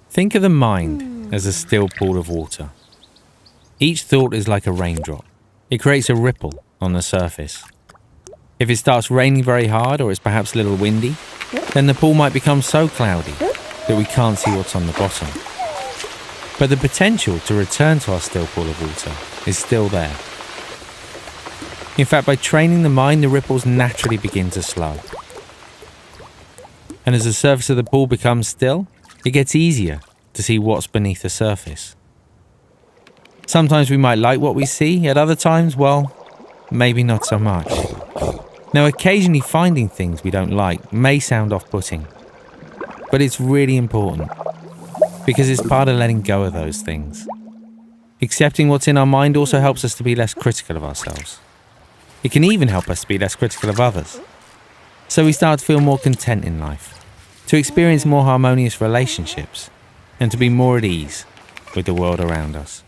Think of the mind as a still pool of water. Each thought is like a raindrop. It creates a ripple on the surface. If it starts raining very hard or it's perhaps a little windy, then the pool might become so cloudy that we can't see what's on the bottom. But the potential to return to our still pool of water is still there. In fact, by training the mind, the ripples naturally begin to slow. And as the surface of the pool becomes still, it gets easier to see what's beneath the surface. Sometimes we might like what we see, at other times, well, maybe not so much. Now, occasionally finding things we don't like may sound off-putting, but it's really important because it's part of letting go of those things. Accepting what's in our mind also helps us to be less critical of ourselves. It can even help us to be less critical of others. So we start to feel more content in life, to experience more harmonious relationships, and to be more at ease with the world around us.